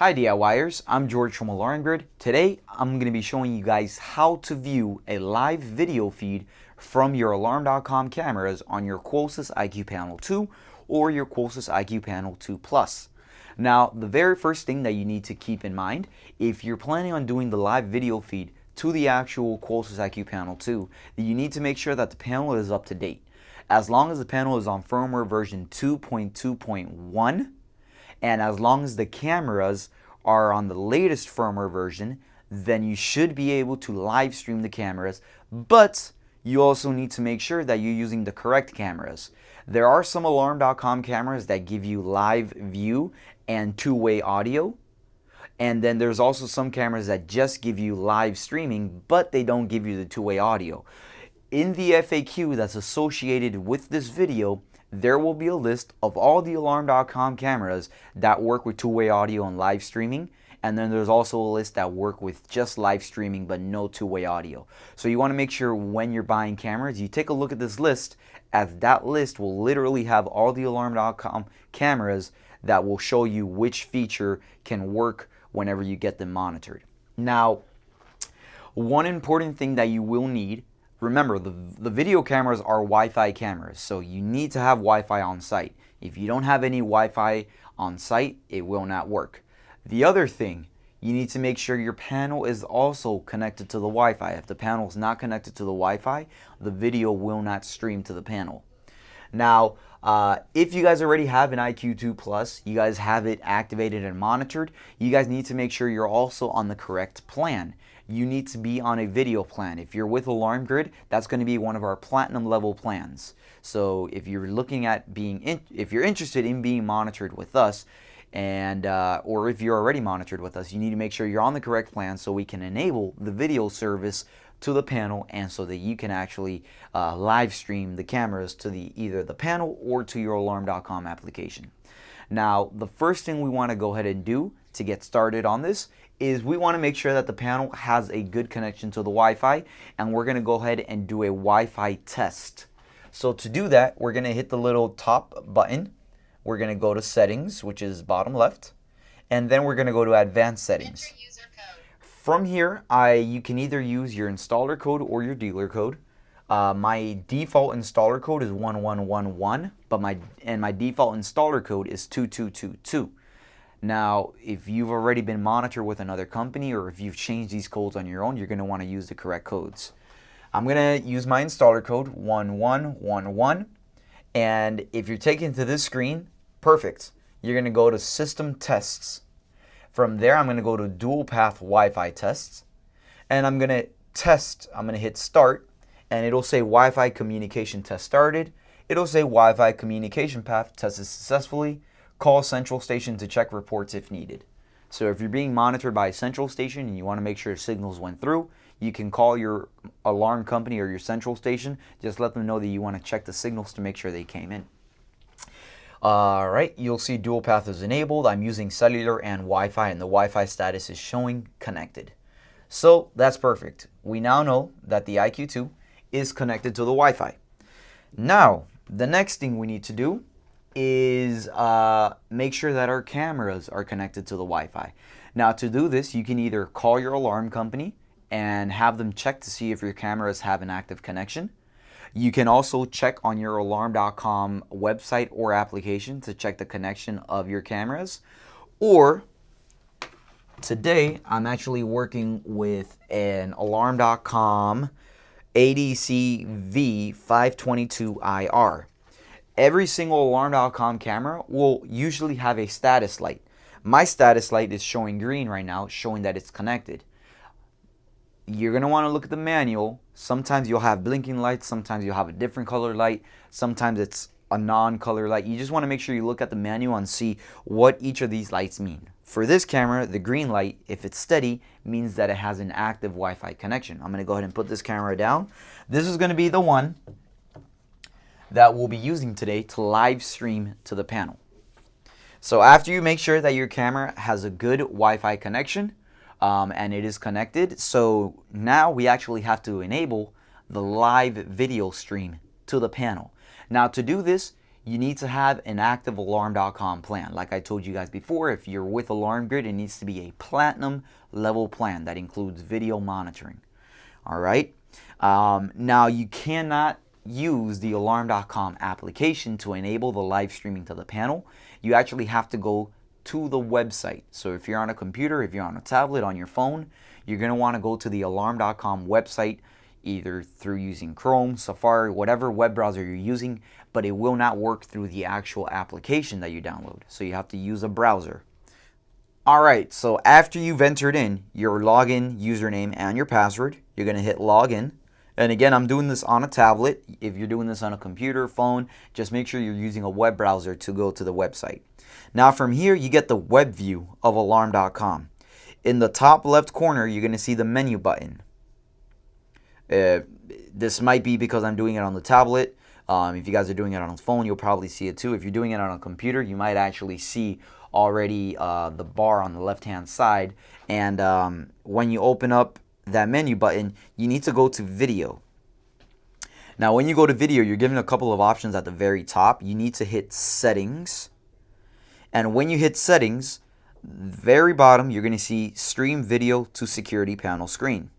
Hi DIYers, I'm George from Alarm Grid. Today I'm going to be showing you guys how to view a live video feed from your Alarm.com cameras on your Qolsys IQ Panel 2 or your Qolsys IQ Panel 2 Plus. Now the very first thing that you need to keep in mind, if you're planning on doing the live video feed to the actual Qolsys IQ Panel 2, you need to make sure that the panel is up to date. As long as the panel is on firmware version 2.2.1, and as long as the cameras are on the latest firmware version, then you should be able to live stream the cameras, but you also need to make sure that you're using the correct cameras. There are some Alarm.com cameras that give you live view and two-way audio, and then there's also some cameras that just give you live streaming, but they don't give you the two-way audio. In the FAQ that's associated with this video, there will be a list of all the Alarm.com cameras that work with two-way audio and live streaming, and then there's also a list that work with just live streaming but no two-way audio. So you want to make sure when you're buying cameras, you take a look at this list, as that list will literally have all the Alarm.com cameras that will show you which feature can work whenever you get them monitored. Now, one important thing that you will need, remember, the video cameras are Wi-Fi cameras, so you need to have Wi-Fi on site. If you don't have any Wi-Fi on site, it will not work. The other thing, you need to make sure your panel is also connected to the Wi-Fi. If the panel is not connected to the Wi-Fi, the video will not stream to the panel. Now, if you guys already have an IQ2 Plus, you guys have it activated and monitored, you guys need to make sure you're also on the correct plan. You need to be on a video plan. If you're with Alarm Grid, that's going to be one of our platinum level plans. So if you're looking at if you're interested in being monitored with us, and or if you're already monitored with us, you need to make sure you're on the correct plan so we can enable the video service to the panel, and so that you can actually live stream the cameras to either the panel or to your Alarm.com application. Now, the first thing we want to go ahead and do to get started on this is we want to make sure that the panel has a good connection to the Wi-Fi, and we're going to go ahead and do a Wi-Fi test. So to do that, we're going to hit the little top button. We're going to go to settings, which is bottom left, and then we're going to go to advanced settings. From here, you can either use your installer code or your dealer code. My default installer code is 1111, but my default installer code is 2222. Now, if you've already been monitored with another company, or if you've changed these codes on your own, you're going to want to use the correct codes. I'm going to use my installer code 1111, and if you're taken to this screen, perfect. You're going to go to System Tests. From there, I'm going to go to Dual Path Wi-Fi Tests, and I'm going to hit Start, and it'll say Wi-Fi Communication Test started. It'll say Wi-Fi Communication Path tested successfully. Call Central Station to check reports if needed. So if you're being monitored by a central station and you want to make sure signals went through, you can call your alarm company or your central station. Just let them know that you want to check the signals to make sure they came in. Alright, you'll see dual path is enabled. I'm using cellular and Wi-Fi, and the Wi-Fi status is showing connected. So that's perfect. We now know that the IQ2 is connected to the Wi-Fi. Now, the next thing we need to do is make sure that our cameras are connected to the Wi-Fi. Now, to do this, you can either call your alarm company and have them check to see if your cameras have an active connection. You can also check on your Alarm.com website or application to check the connection of your cameras. Or today, I'm actually working with an Alarm.com ADC V522IR. Every single Alarm.com camera will usually have a status light. My status light is showing green right now, showing that it's connected. You're going to want to look at the manual. Sometimes you'll have blinking lights, sometimes you'll have a different color light, sometimes it's a non-color light. You just want to make sure you look at the manual and see what each of these lights mean. For this camera, the green light, if it's steady, means that it has an active Wi-Fi connection. I'm going to go ahead and put this camera down. This is going to be the one that we'll be using today to live stream to the panel. So after you make sure that your camera has a good Wi-Fi connection and it is connected, so now we actually have to enable the live video stream to the panel. Now to do this, you need to have an active alarm.com plan. Like I told you guys before, if you're with AlarmGrid, it needs to be a platinum level plan that includes video monitoring. All right. Now you cannot use the alarm.com application to enable the live streaming to the panel. You actually have to go to the website. So if you're on a computer, if you're on a tablet, on your phone, you're going to want to go to the alarm.com website, either through using Chrome, Safari, whatever web browser you're using, but it will not work through the actual application that you download. So you have to use a browser. Alright, so after you've entered in your login username and your password, you're going to hit login. And again, I'm doing this on a tablet. If you're doing this on a computer, phone, just make sure you're using a web browser to go to the website. Now from here, you get the web view of alarm.com. In the top left corner, you're going to see the menu button. This might be because I'm doing it on the tablet. If you guys are doing it on the phone, you'll probably see it too. If you're doing it on a computer, you might actually see already the bar on the left-hand side. And when you open up that menu button, you need to go to video. Now when you go to video, you're given a couple of options at the very top. You need to hit settings, and when you hit settings, very bottom, you're going to see stream video to security panel screen.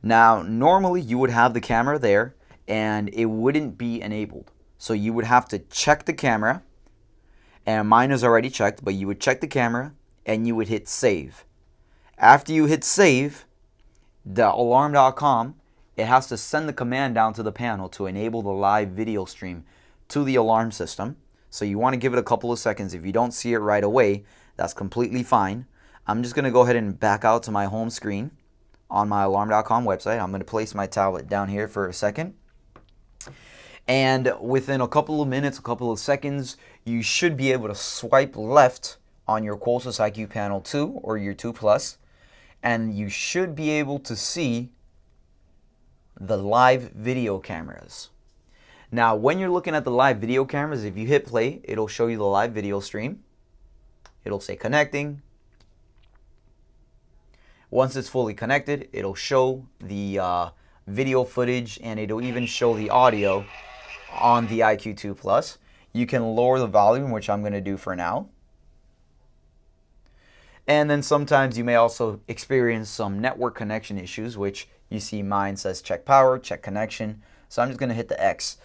Now normally you would have the camera there and it wouldn't be enabled, so you would have to check the camera, and mine is already checked, but you would check the camera and you would hit save. After you hit save, the alarm.com, it has to send the command down to the panel to enable the live video stream to the alarm system. So you want to give it a couple of seconds. If you don't see it right away, that's completely fine. I'm just going to go ahead and back out to my home screen on my alarm.com website. I'm going to place my tablet down here for a second. And within a couple of minutes, a couple of seconds, you should be able to swipe left on your Qolsys IQ Panel 2 or your 2 Plus, and you should be able to see the live video cameras. Now, when you're looking at the live video cameras, if you hit play, it'll show you the live video stream. It'll say connecting. Once it's fully connected, it'll show the video footage, and it'll even show the audio on the IQ2 Plus. You can lower the volume, which I'm going to do for now. And then sometimes you may also experience some network connection issues, which you see mine says check power, check connection. So I'm just going to hit the X.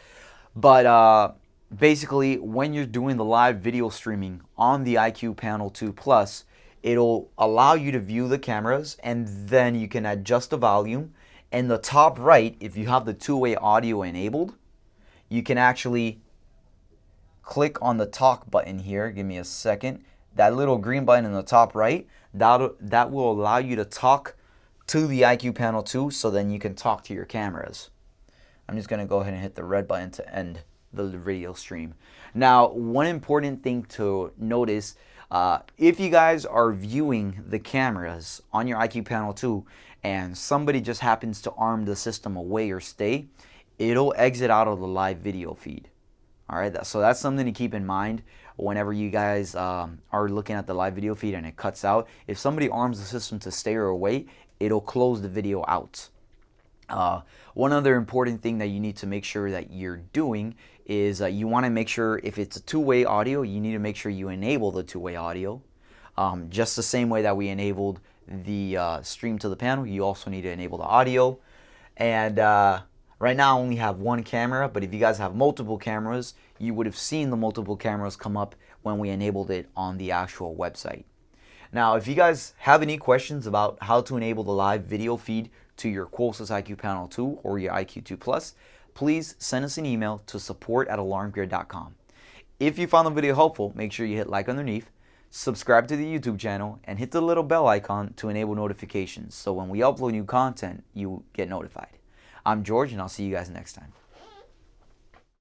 But basically, when you're doing the live video streaming on the IQ Panel 2 Plus, it'll allow you to view the cameras, and then you can adjust the volume. In the top right, if you have the two-way audio enabled, you can actually click on the talk button here. Give me a second. That little green button in the top right, that will allow you to talk to the IQ Panel 2, so then you can talk to your cameras. I'm just going to go ahead and hit the red button to end the video stream. Now, one important thing to notice, if you guys are viewing the cameras on your IQ Panel 2 and somebody just happens to arm the system away or stay, it'll exit out of the live video feed. All right, so that's something to keep in mind whenever you guys are looking at the live video feed and it cuts out. If somebody arms the system to stay or away, it'll close the video out. One other important thing that you need to make sure that you're doing is you want to make sure, if it's a two-way audio, you need to make sure you enable the two-way audio. Just the same way that we enabled the stream to the panel, you also need to enable the audio. And right now I only have one camera, but if you guys have multiple cameras, you would have seen the multiple cameras come up when we enabled it on the actual website. Now, if you guys have any questions about how to enable the live video feed to your Qolsys IQ Panel 2 or your IQ2 Plus, please send us an email to support@alarmgrid.com. If you found the video helpful, make sure you hit like underneath, subscribe to the YouTube channel, and hit the little bell icon to enable notifications, so when we upload new content, you get notified. I'm George, and I'll see you guys next time.